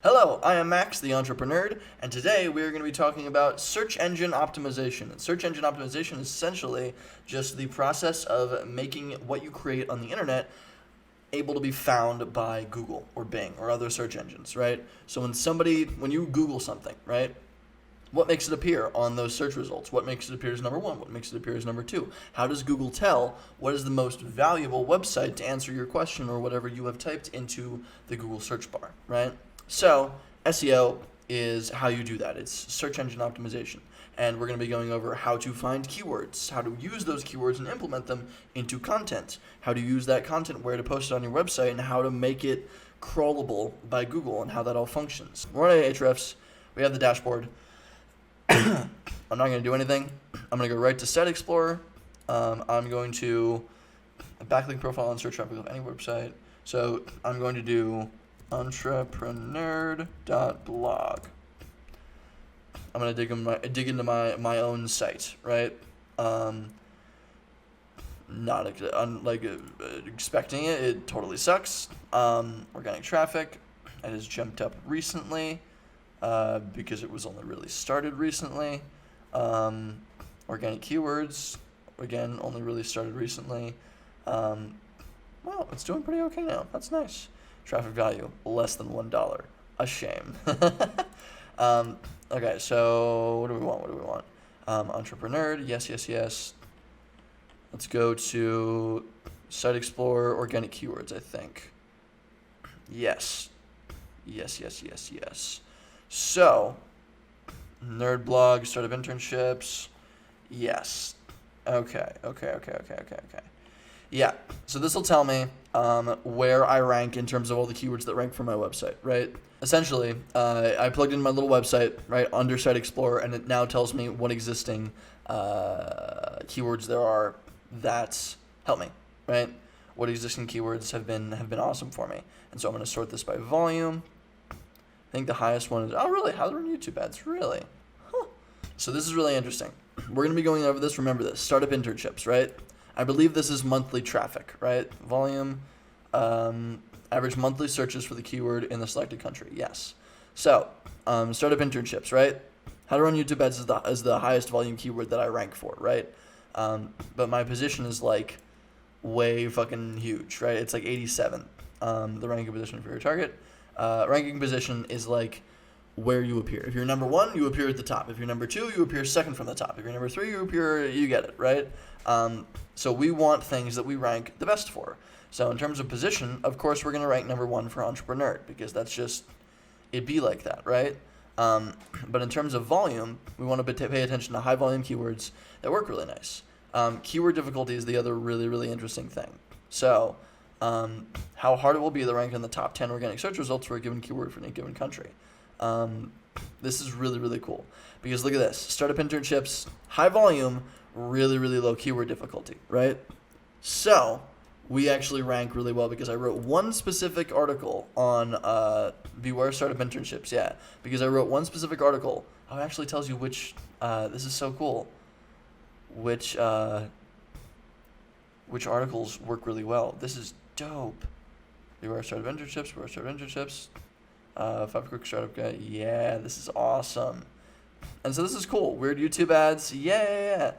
Hello, I am Max, the entrepreneur, and today we are going to be talking about search engine optimization. And search engine optimization is essentially just the process of making what you create on the internet able to be found by Google or Bing or other search engines, right? So when you Google something, right, what makes it appear on those search results? What makes it appear as number one? What makes it appear as number two? How does Google tell what is the most valuable website to answer your question or whatever you have typed into the Google search bar, right? So SEO is how you do that. It's search engine optimization. And we're going to be going over how to find keywords, how to use those keywords and implement them into content, how to use that content, where to post it on your website, and how to make it crawlable by Google and how that all functions. We're on ahrefs. We have the dashboard. I'm not going to do anything. I'm going to go right to Site Explorer. I'm going to backlink profile and search traffic of any website. So I'm going to do entrepreneur.blog. I'm going to dig into my own site, right? Not expecting it. It totally sucks. Organic traffic. It has jumped up recently. Because it was only really started recently. Organic keywords, again, only really started recently. Well, it's doing pretty okay now. That's nice. Traffic value, less than $1. A shame. Okay, so what do we want? Entrepreneur, yes. Let's go to Site Explorer, organic keywords, I think. Yes. So, nerd blog, startup internships, yes. Okay. Yeah, so this will tell me where I rank in terms of all the keywords that rank for my website, right? Essentially, I plugged in my little website, right, under Site Explorer, and it now tells me what existing keywords there are that help me, right? What existing keywords have been awesome for me. And so I'm going to sort this by volume. I think the highest one is, oh really, how to run YouTube ads, really? Huh. So this is really interesting. We're going to be going over this, remember this, startup internships, right? I believe this is monthly traffic, right? Volume, average monthly searches for the keyword in the selected country, yes. So, startup internships, right? How to run YouTube ads is the highest volume keyword that I rank for, right? But my position is like way fucking huge, right? It's like 87, the ranking position for your target. Ranking position is like where you appear. If you're number one, you appear at the top. If you're number two, you appear second from the top. If you're number three, you get it, right? So we want things that we rank the best for. So in terms of position, of course, we're going to rank number one for entrepreneur because that's just, it'd be like that, right? But in terms of volume, we want to pay attention to high volume keywords that work really nice. Keyword difficulty is the other really interesting thing. So, how hard it will be to rank in the top 10 organic search results for a given keyword for a given country. This is really cool because look at this. Startup internships, high volume, really low keyword difficulty, right? So we actually rank really well because I wrote one specific article on beware startup internships. Yeah, because I wrote one specific article. Oh, it actually tells you which, this is so cool, which articles work really well. This is dope. Beware startup internships. 5 quick startup guide. Yeah, this is awesome. And so this is cool. Weird YouTube ads. Yeah.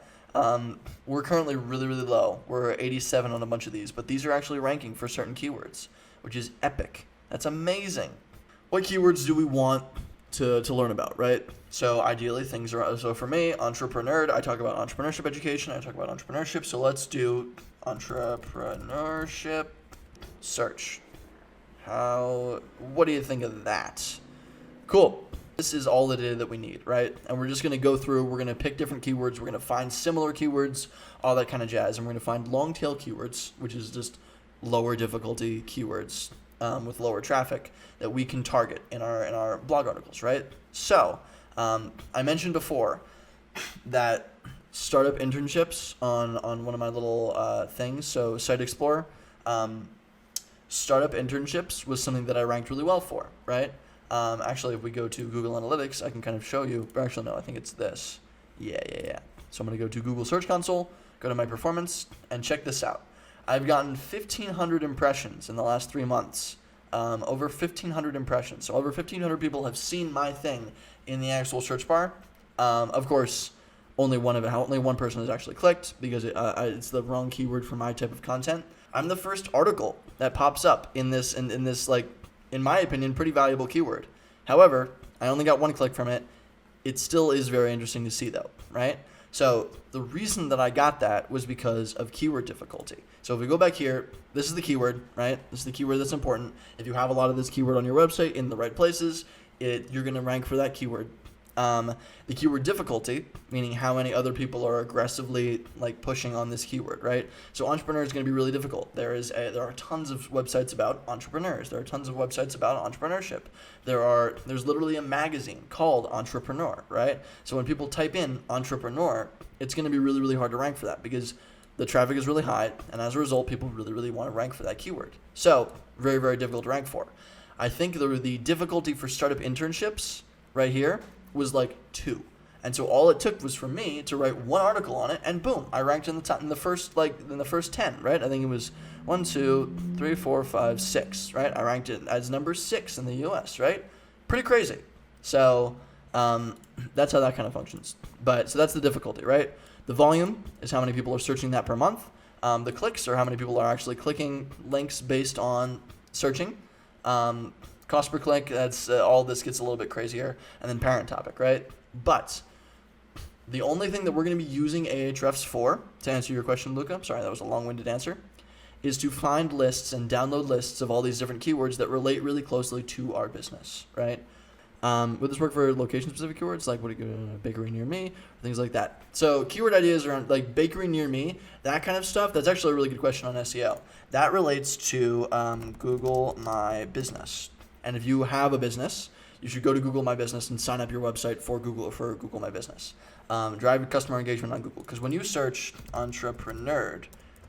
We're currently really low. We're 87 on a bunch of these, but these are actually ranking for certain keywords, which is epic. That's amazing. What keywords do we want to learn about, right? So ideally so for me, entrepreneur, I talk about entrepreneurship education, I talk about entrepreneurship, so let's do entrepreneurship search. What do you think of that? Cool. This is all the data that we need, right? And we're just going to go through, we're going to pick different keywords, we're going to find similar keywords, all that kind of jazz, and we're going to find long tail keywords, which is just lower difficulty keywords with lower traffic that we can target in our blog articles, right? So, I mentioned before that startup internships on one of my little things, so Site Explorer, startup internships was something that I ranked really well for, right? Actually, if we go to Google Analytics, I can kind of show you. Actually, no, I think it's this. Yeah. So I'm going to go to Google Search Console, go to my performance, and check this out. I've gotten 1,500 impressions in the last 3 months over 1,500 impressions. So over 1,500 people have seen my thing in the actual search bar. Of course, only one person has actually clicked because it's the wrong keyword for my type of content. I'm the first article that pops up in this like, in my opinion, pretty valuable keyword. However, I only got one click from it. It still is very interesting to see though, right? So the reason that I got that was because of keyword difficulty. So if we go back here, this is the keyword, right? This is the keyword that's important. If you have a lot of this keyword on your website in the right places, you're going to rank for that keyword. The keyword difficulty, meaning how many other people are aggressively like pushing on this keyword, right? So entrepreneur is going to be really difficult. There are tons of websites about entrepreneurs. There are tons of websites about entrepreneurship. There's literally a magazine called Entrepreneur, right? So when people type in entrepreneur, it's going to be really, really hard to rank for that because the traffic is really high, and as a result, people really, really want to rank for that keyword. So very, very difficult to rank for. I think the difficulty for startup internships right here was like 2. And so all it took was for me to write one article on it, and boom, I ranked in the first 10, right? I think it was 1, 2, 3, 4, 5, 6, right? I ranked it as number 6 in the US, right? Pretty crazy. So that's how that kind of functions. So that's the difficulty, right? The volume is how many people are searching that per month. The clicks are how many people are actually clicking links based on searching. Cost per click, that's all this gets a little bit crazier. And then parent topic, right? But the only thing that we're going to be using ahrefs for, to answer your question, Luca, sorry, that was a long-winded answer, is to find lists and download lists of all these different keywords that relate really closely to our business, right? Would this work for location-specific keywords, like would it go to a bakery near me, or things like that? So keyword ideas around like bakery near me, that kind of stuff, that's actually a really good question on SEO. That relates to Google My Business. And if you have a business, you should go to Google My Business and sign up your website for Google My Business. Drive customer engagement on Google. Because when you search entrepreneur,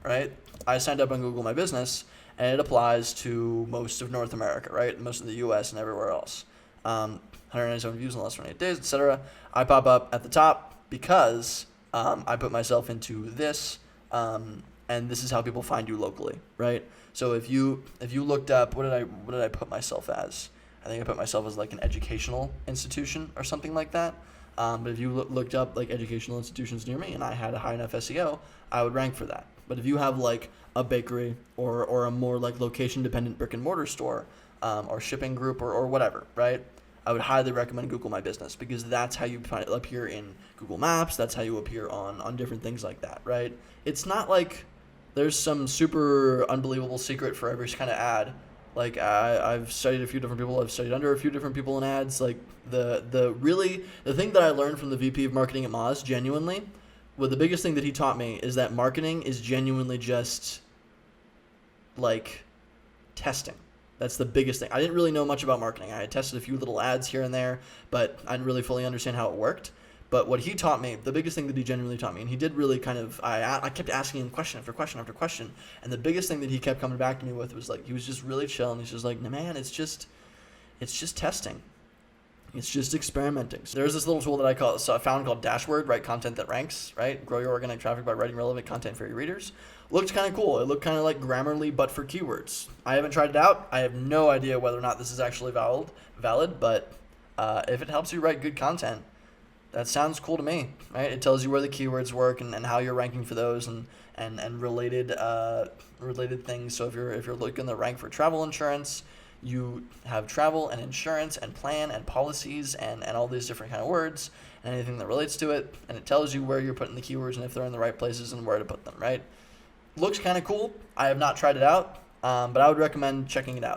right, I signed up on Google My Business, and it applies to most of North America, right, most of the US and everywhere else. 197 views in the last 28 days, etc. I pop up at the top because I put myself into this, and this is how people find you locally, right? So if you looked up, what did I put myself as? I think I put myself as like an educational institution or something like that. But if you looked up like educational institutions near me and I had a high enough SEO, I would rank for that. But if you have like a bakery or a more like location dependent brick and mortar store, or shipping group or whatever, right? I would highly recommend Google My Business because that's how you appear in Google Maps. That's how you appear on different things like that, right? It's not like there's some super unbelievable secret for every kind of ad. Like I've studied a few different people. I've studied under a few different people in ads. Like the thing that I learned from the VP of marketing at Moz, genuinely, the biggest thing that he taught me is that marketing is genuinely just like testing. That's the biggest thing. I didn't really know much about marketing. I had tested a few little ads here and there, but I didn't really fully understand how it worked. But what he taught me, the biggest thing that he genuinely taught me, and he did really kind of, I kept asking him question after question after question, and the biggest thing that he kept coming back to me with was like, he was just really chill, and he's just like, man, it's just testing. It's just experimenting. So there's this little tool that I found called Dashword, write content that ranks, right? Grow your organic traffic by writing relevant content for your readers. Looked kind of cool. It looked kind of like Grammarly, but for keywords. I haven't tried it out. I have no idea whether or not this is actually valid, but if it helps you write good content, that sounds cool to me, right? It tells you where the keywords work and how you're ranking for those and related things. So if you're looking to rank for travel insurance, you have travel and insurance and plan and policies and all these different kind of words and anything that relates to it. And it tells you where you're putting the keywords and if they're in the right places and where to put them, right? Looks kind of cool. I have not tried it out, but I would recommend checking it out.